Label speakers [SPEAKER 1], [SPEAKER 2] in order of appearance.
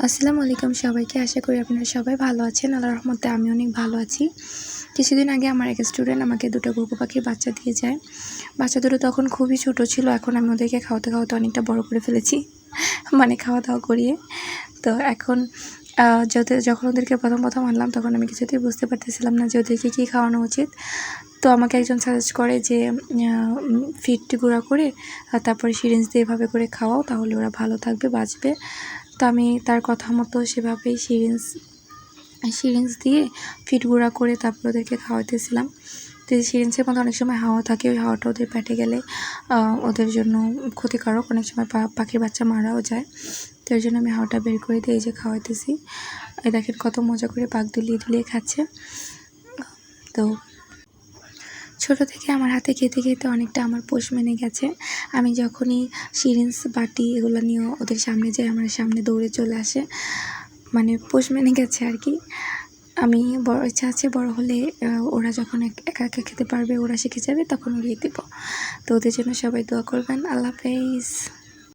[SPEAKER 1] আসসালামু আলাইকুম সবাইকে। আশা করি আপনারা সবাই ভালো আছেন। আল্লাহর রহমতে আমি অনেক ভালো আছি। কিছুদিন আগে আমার এক স্টুডেন্ট আমাকে ২টা ঘুঘু পাখির বাচ্চা দিয়ে যায়। বাচ্চা দুটো তখন খুবই ছোট ছিল। এখন আমি ওদেরকে খাওয়াতে খাওয়াতে অনেকটা বড় করে ফেলেছি, মানে খাওয়া দাওয়া করিয়ে। তো এখন যখন ওদেরকে প্রথম আনলাম তখন আমি কিছুতেই বুঝতে পারতেছিলাম না যে ওদেরকে কী খাওয়ানো উচিত। তো আমাকে একজন সাজেস্ট করে যে ফিড গুঁড়া করে তারপরে সিরিঞ্জ দিয়ে এভাবে করে খাওয়াও, তাহলে ওরা ভালো থাকবে, বাঁচবে। তো আমি তার কথা মতো সেভাবেই সিরিঞ্জ দিয়ে ফিড গুঁড়া করে তারপর ওদেরকে খাওয়াতেছিলাম। তো সিরিঞ্জের মধ্যে অনেক সময় হাওয়া থাকে, ওই হাওয়াটা ওদের পেটে গেলে ওদের জন্য ক্ষতিকারক, অনেক সময় পাখির বাচ্চা মারাও যায়। তো এর জন্য আমি হাওয়াটা বের করে দিয়ে এই যে খাওয়াইতেছি। এই দেখেন কত মজা করে পাক দুলিয়ে খাচ্ছে। তো ছোটো থেকে আমার হাতে খেতে খেতে অনেকটা আমার পোষ মেনে গেছে। আমি যখনই সিরিঞ্জ বাটি এগুলো নিয়ে ওদের সামনে যাই, আমার সামনে দৌড়ে চলে আসে, মানে পোষ মেনে গেছে আর কি। আমি ইচ্ছা আছে বড় হলে ওরা যখন একা একা খেতে পারবে, ওরা শিখে যাবে, তখন উড়িয়ে দেবো। তো ওদের জন্য সবাই দোয়া করবেন। আল্লাহ হাফেজ।